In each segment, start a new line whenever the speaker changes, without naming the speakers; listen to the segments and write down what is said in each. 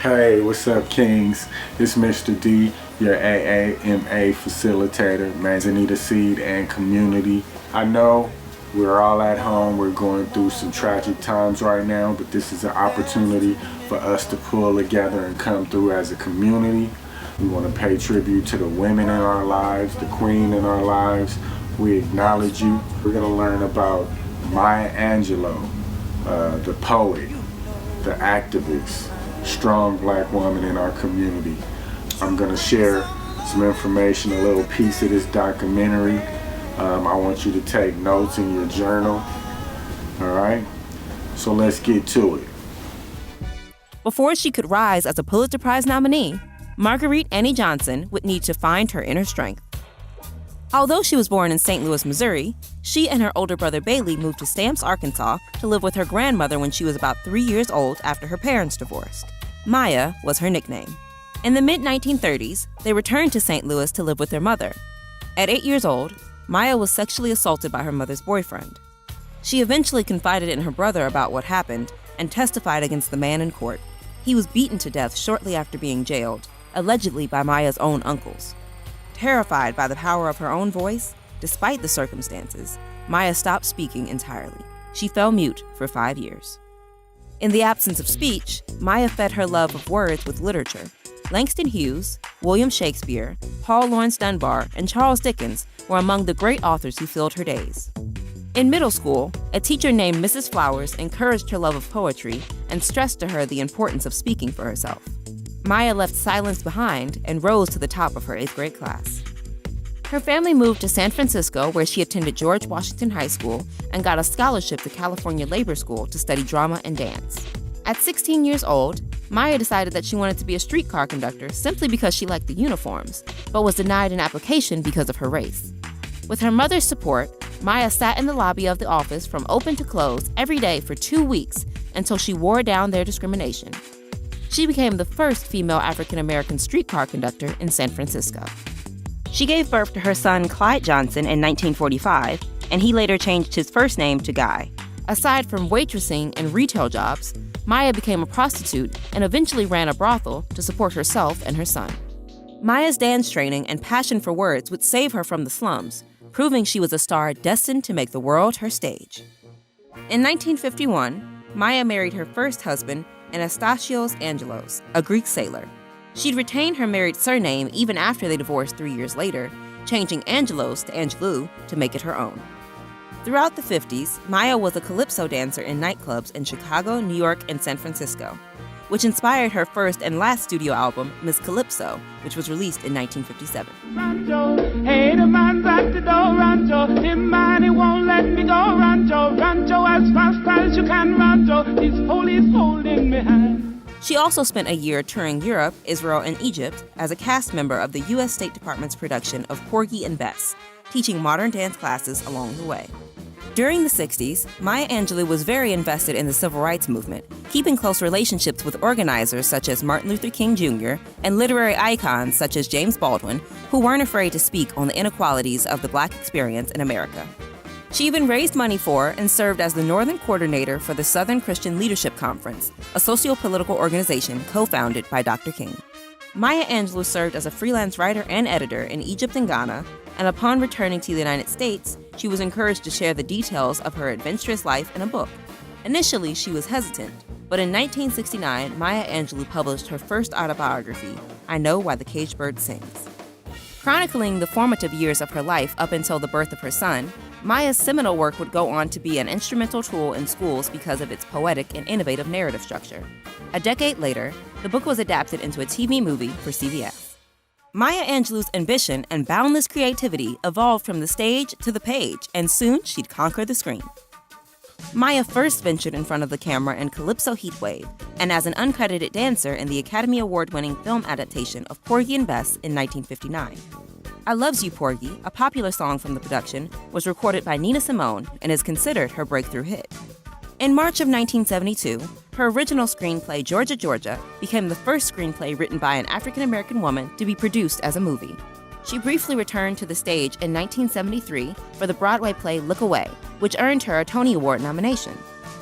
Hey, what's up, Kings? It's Mr.D, your AAMA facilitator, Manzanita Seed and community. I know we're all at home, we're going through some tragic times right now, but this is an opportunity for us to pull together and come through as a community. We want to pay tribute to the women in our lives, the queen in our lives. We acknowledge you. We're going to learn about Maya Angelou, the poet, the activist, strong black woman in our community. I'm going to share some information, a little piece of this documentary. I want you to take notes in your journal. All right? So let's get to it.
Before she could rise as a Pulitzer Prize nominee, Marguerite Annie Johnson would need to find her inner strength. Although she was born in St. Louis, Missouri, she and her older brother Bailey moved to Stamps, Arkansas to live with her grandmother when she was about 3 years old after her parents divorced. Maya was her nickname. In the mid-1930s, they returned to St. Louis to live with their mother. At 8 years old, Maya was sexually assaulted by her mother's boyfriend. She eventually confided in her brother about what happened and testified against the man in court. He was beaten to death shortly after being jailed, allegedly by Maya's own uncles. Terrified by the power of her own voice, despite the circumstances, Maya stopped speaking entirely. She fell mute for 5 years. In the absence of speech, Maya fed her love of words with literature. Langston Hughes, William Shakespeare, Paul Laurence Dunbar, and Charles Dickens were among the great authors who filled her days. In middle school, a teacher named Mrs. Flowers encouraged her love of poetry and stressed to her the importance of speaking for herself. Maya left silence behind and rose to the top of her 8th grade class. Her family moved to San Francisco, where she attended George Washington High School and got a scholarship to California Labor School to study drama and dance. At 16 years old, Maya decided that she wanted to be a streetcar conductor simply because she liked the uniforms, but was denied an application because of her race. With her mother's support, Maya sat in the lobby of the office from open to close every day for 2 weeks until she wore down their discrimination. She became the first female African-American streetcar conductor in San Francisco. She gave birth to her son Clyde Johnson in 1945, and he later changed his first name to Guy. Aside from waitressing and retail jobs, Maya became a prostitute and eventually ran a brothel to support herself and her son. Maya's dance training and passion for words would save her from the slums, proving she was a star destined to make the world her stage. In 1951, Maya married her first husband, Anastasios Angelos, a Greek sailor. She'd retained her married surname even after they divorced 3 years later, changing Angelos to Angelou to make it her own. Throughout the 50s, Maya was a calypso dancer in nightclubs in Chicago, New York, and San Francisco, which inspired her first and last studio album, Miss Calypso, which was released in 1957.
Rancho, hey, the man's at the door, Rancho. Him man, he won't let me go, Rancho. Rancho, as fast as you can, Rancho. This police holding me hand.
She also spent a year touring Europe, Israel, and Egypt as a cast member of the U.S. State Department's production of Porgy and Bess, teaching modern dance classes along the way. During the 60s, Maya Angelou was very invested in the civil rights movement, keeping close relationships with organizers such as Martin Luther King Jr. and literary icons such as James Baldwin, who weren't afraid to speak on the inequalities of the Black experience in America. She even raised money for and served as the Northern Coordinator for the Southern Christian Leadership Conference, a socio-political organization co-founded by Dr. King. Maya Angelou served as a freelance writer and editor in Egypt and Ghana, and upon returning to the United States, she was encouraged to share the details of her adventurous life in a book. Initially, she was hesitant, but in 1969, Maya Angelou published her first autobiography, I Know Why the Caged Bird Sings. Chronicling the formative years of her life up until the birth of her son, Maya's seminal work would go on to be an instrumental tool in schools because of its poetic and innovative narrative structure. A decade later, the book was adapted into a TV movie for CBS. Maya Angelou's ambition and boundless creativity evolved from the stage to the page, and soon she'd conquer the screen. Maya first ventured in front of the camera in Calypso Heatwave, and as an uncredited dancer in the Academy Award-winning film adaptation of Porgy and Bess in 1959. I Loves You, Porgy, a popular song from the production, was recorded by Nina Simone and is considered her breakthrough hit. In March of 1972, her original screenplay, Georgia, Georgia, became the first screenplay written by an African-American woman to be produced as a movie. She briefly returned to the stage in 1973 for the Broadway play Look Away, which earned her a Tony Award nomination.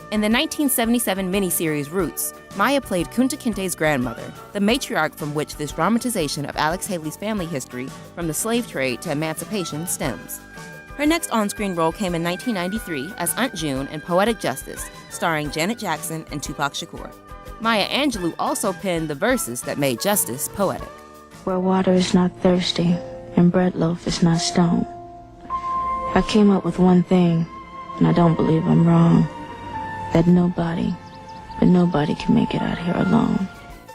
In the 1977 miniseries Roots, Maya played Kunta Kinte's grandmother, the matriarch from which this dramatization of Alex Haley's family history from the slave trade to emancipation stems. Her next on-screen role came in 1993 as Aunt June in Poetic Justice, starring Janet Jackson and Tupac Shakur. Maya Angelou also penned the verses that made Justice poetic.
Where water is not thirsty and bread loaf is not stone. I came up with one thing, and I don't believe I'm wrong, that nobody can make it out here alone.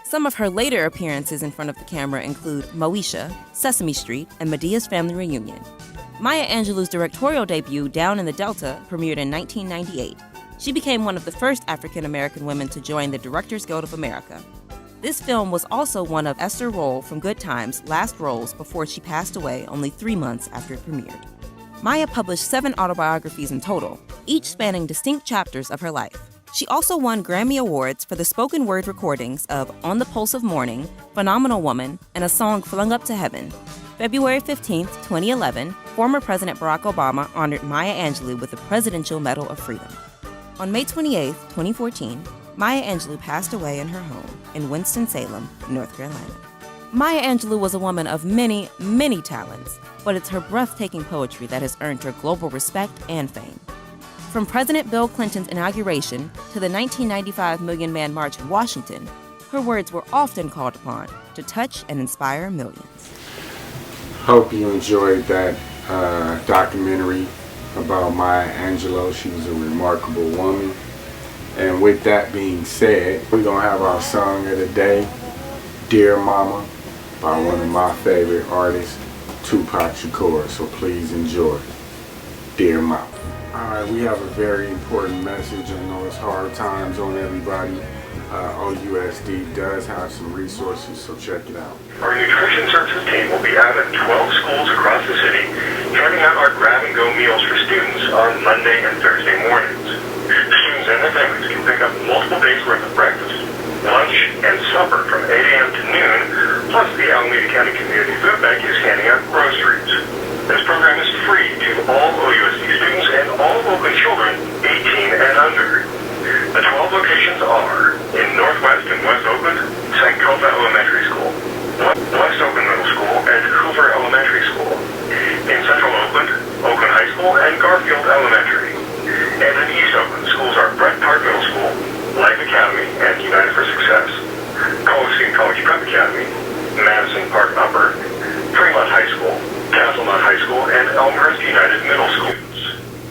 Some of her later appearances in front of the camera include Moesha, Sesame Street, and Medea's Family Reunion. Maya Angelou's directorial debut, Down in the Delta, premiered in 1998. She became one of the first African-American women to join the Directors Guild of America. This film was also one of Esther Roll from Good Times' last roles before she passed away only 3 months after it premiered. Maya published 7 autobiographies in total, each spanning distinct chapters of her life. She also won Grammy Awards for the spoken word recordings of On the Pulse of Morning, Phenomenal Woman, and a song Flung Up to Heaven. February 15, 2011, former President Barack Obama honored Maya Angelou with the Presidential Medal of Freedom. On May 28, 2014, Maya Angelou passed away in her home in Winston-Salem, North Carolina. Maya Angelou was a woman of many, many talents, but it's her breathtaking poetry that has earned her global respect and fame. From President Bill Clinton's inauguration to the 1995 Million Man March in Washington, her words were often called upon to touch and inspire millions.
Hope you enjoyed that documentary about Maya Angelou. She was a remarkable woman. And with that being said, we're going to have our song of the day, Dear Mama, by one of my favorite artists, Tupac Shakur. So please enjoy, Dear Mama. Alright, we have a very important message. I know it's hard times on everybody. OUSD does have some resources, so check it out.
Our nutrition services team will be out at 12 schools across the city, handing out our grab-and-go meals for students on Monday and Thursday mornings. Students and their families can pick up multiple days' worth of breakfast, lunch, and supper from 8 a.m. to noon, plus the Alameda County Community Food Bank is handing out groceries. This program is free to all OUSD students and all local children 18 and under. The 12 locations are in Northwest and West Oakland, Sankofa Elementary School, West Oakland Middle School, and Hoover Elementary School. In Central Oakland, Oakland High School, and Garfield Elementary. And in East Oakland, schools are Brett Park Middle School, Life Academy, and United for Success. Coliseum College Prep Academy, Madison Park Upper, Fremont High School, Castlemont High School, and Elmhurst United Middle School.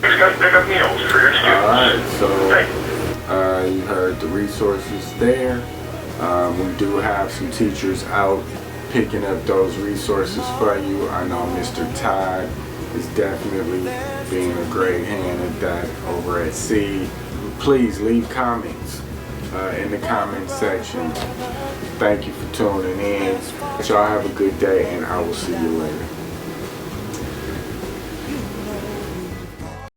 Please come pick up meals for your students.
Alright, so
Thank you.
You heard the resources there. We do have some teachers out picking up those resources for you. I know Mr. Todd is definitely being a great hand at that over at C. Please leave comments in the comment section. Thank you for tuning in. Y'all have a good day, and I will see you later.